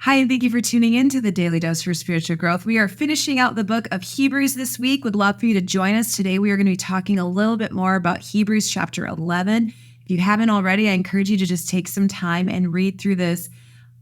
Hi, and thank you for tuning in to the Daily Dose for Spiritual Growth. We are finishing out the book of Hebrews this week. Would love for you to join us. Today, we are going to be talking a little bit more about Hebrews chapter 11. If you haven't already, I encourage you to just take some time and read through this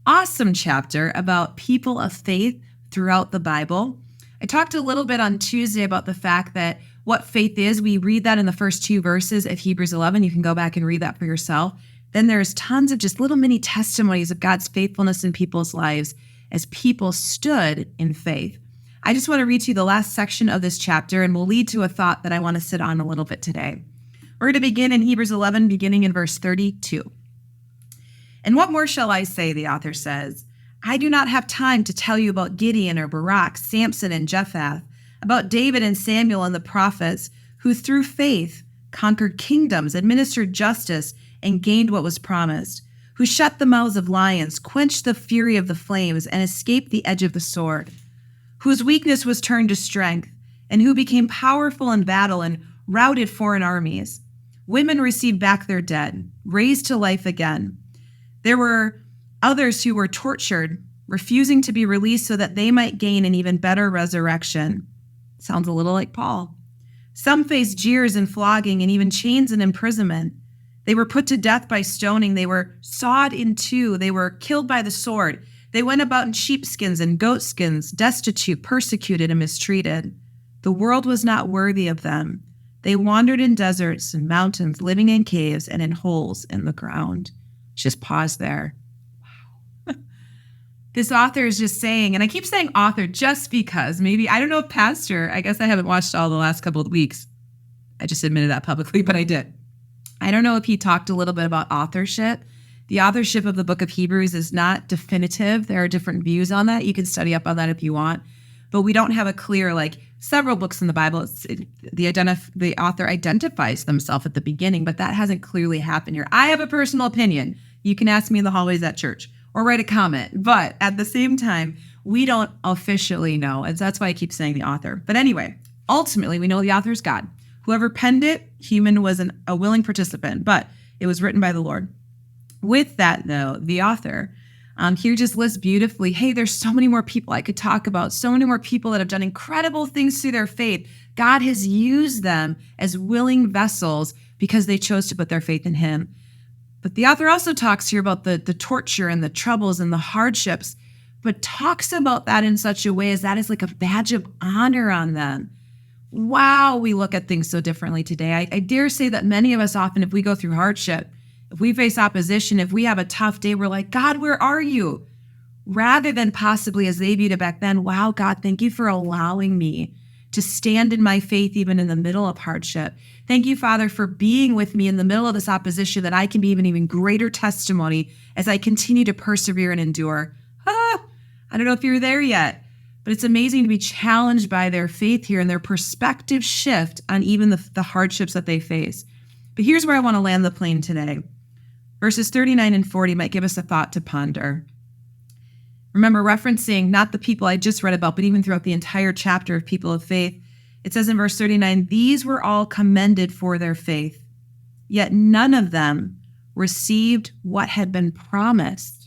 awesome chapter about people of faith throughout the Bible. I talked a little bit on Tuesday about the fact that what faith is. We read that in the first two verses of Hebrews 11. You can go back and read that for yourself. Then there's tons of just little mini testimonies of God's faithfulness in people's lives as people stood in faith. I just want to read to you the last section of this chapter, and will lead to a thought that I want to sit on a little bit today. We're going to begin in Hebrews 11, beginning in verse 32. And what more shall I say, the author says? I do not have time to tell you about Gideon or Barak, Samson and Jephthah, about David and Samuel and the prophets, who through faith conquered kingdoms, administered justice, and gained what was promised, who shut the mouths of lions, quenched the fury of the flames, and escaped the edge of the sword, whose weakness was turned to strength, and who became powerful in battle and routed foreign armies. Women received back their dead, raised to life again. There were others who were tortured, refusing to be released so that they might gain an even better resurrection. Sounds a little like Paul. Some faced jeers and flogging and even chains and imprisonment. They were put to death by stoning. They were sawed in two. They were killed by the sword. They went about in sheepskins and goatskins, destitute, persecuted, and mistreated. The world was not worthy of them. They wandered in deserts and mountains, living in caves and in holes in the ground. Just pause there. Wow. This author is just saying, and I keep saying author just because maybe, I don't know if pastor, I guess I haven't watched all the last couple of weeks. I just admitted that publicly, but I did. I don't know if he talked a little bit about authorship. The authorship of the book of Hebrews is not definitive. There are different views on that. You can study up on that if you want. But we don't have a clear, like several books in the Bible, the author identifies themselves at the beginning, but that hasn't clearly happened here. I have a personal opinion. You can ask me in the hallways at church or write a comment. But at the same time, we don't officially know. And so that's why I keep saying the author. But anyway, ultimately, we know the author is God. Whoever penned it, human was a willing participant, but it was written by the Lord. With that, though, the author here just lists beautifully, hey, there's so many more people I could talk about, so many more people that have done incredible things through their faith. God has used them as willing vessels because they chose to put their faith in him. But the author also talks here about the torture and the troubles and the hardships, but talks about that in such a way as that is like a badge of honor on them. Wow, we look at things so differently today. I dare say that many of us often, if we go through hardship, if we face opposition, if we have a tough day, we're like, God, where are you? Rather than possibly, as they viewed it back then, wow, God, thank you for allowing me to stand in my faith even in the middle of hardship. Thank you, Father, for being with me in the middle of this opposition, that I can be even greater testimony as I continue to persevere and endure. I don't know if you're there yet. But it's amazing to be challenged by their faith here and their perspective shift on even the hardships that they face. But here's where I want to land the plane today. Verses 39 and 40 might give us a thought to ponder. Remember, referencing not the people I just read about, but even throughout the entire chapter of people of faith, it says in verse 39, these were all commended for their faith, yet none of them received what had been promised,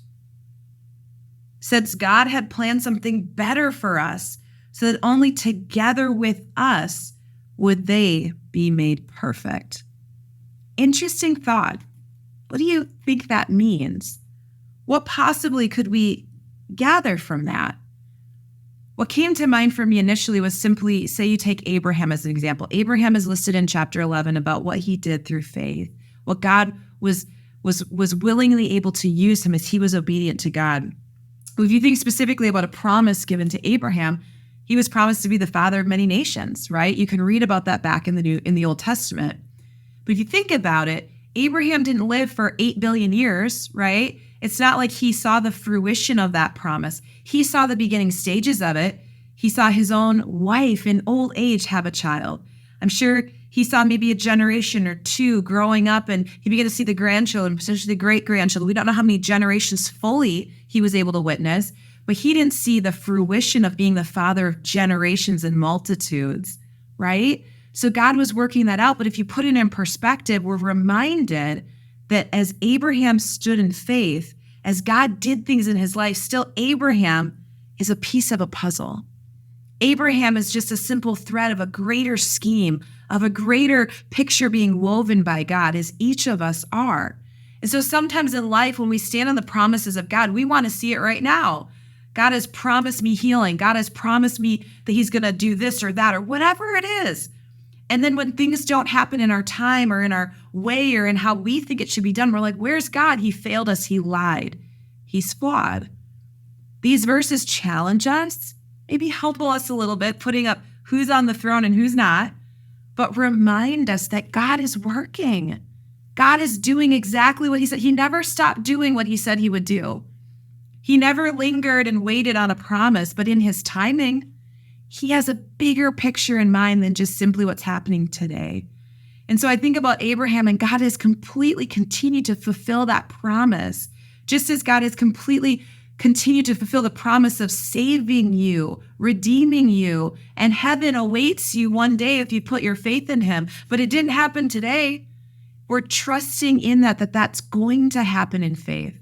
since God had planned something better for us, so that only together with us would they be made perfect. Interesting thought. What do you think that means? What possibly could we gather from that? What came to mind for me initially was simply, say you take Abraham as an example. Abraham is listed in chapter 11 about what he did through faith, what God was willingly able to use him as he was obedient to God. If you think specifically about a promise given to Abraham, he was promised to be the father of many nations, right? You can read about that back in the Old Testament. But if you think about it, Abraham didn't live for 8 billion years, right? It's not like he saw the fruition of that promise. He saw the beginning stages of it. He saw his own wife in old age have a child. I'm sure he saw maybe a generation or two growing up, and he began to see the grandchildren, potentially the great-grandchildren. We don't know how many generations fully he was able to witness, but he didn't see the fruition of being the father of generations and multitudes, right? So God was working that out. But if you put it in perspective, we're reminded that as Abraham stood in faith, as God did things in his life, still Abraham is a piece of a puzzle. Abraham is just a simple thread of a greater scheme, of a greater picture being woven by God, as each of us are. And so sometimes in life, when we stand on the promises of God, we want to see it right now. God has promised me healing. God has promised me that he's going to do this or that or whatever it is. And then when things don't happen in our time or in our way or in how we think it should be done, we're like, where's God? He failed us. He lied. He's flawed. These verses challenge us, maybe help us a little bit, putting up who's on the throne and who's not, but remind us that God is working. God is doing exactly what he said. He never stopped doing what he said he would do. He never lingered and waited on a promise, but in his timing, he has a bigger picture in mind than just simply what's happening today. And so I think about Abraham, and God has completely continued to fulfill that promise, just as God has completely continued to fulfill the promise of saving you, redeeming you, and heaven awaits you one day if you put your faith in him. But it didn't happen today. We're trusting in that's going to happen in faith.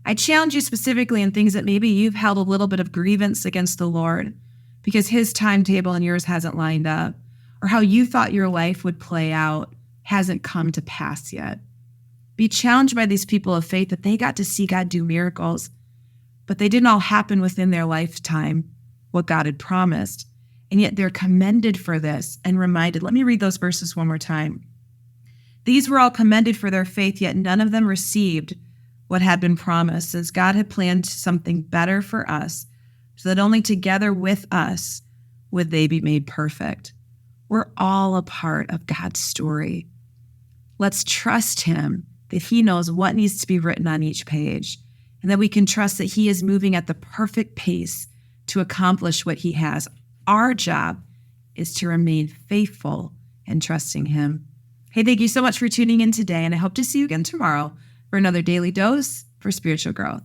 I challenge you specifically in things that maybe you've held a little bit of grievance against the Lord because his timetable and yours hasn't lined up, or how you thought your life would play out hasn't come to pass yet. Be challenged by these people of faith that they got to see God do miracles, but they didn't all happen within their lifetime, what God had promised. And yet they're commended for this and reminded. Let me read those verses one more time. These were all commended for their faith, yet none of them received what had been promised, since God had planned something better for us, so that only together with us would they be made perfect. We're all a part of God's story. Let's trust him that he knows what needs to be written on each page, and that we can trust that he is moving at the perfect pace to accomplish what he has. Our job is to remain faithful and trusting him. Hey, thank you so much for tuning in today, and I hope to see you again tomorrow for another daily dose for spiritual growth.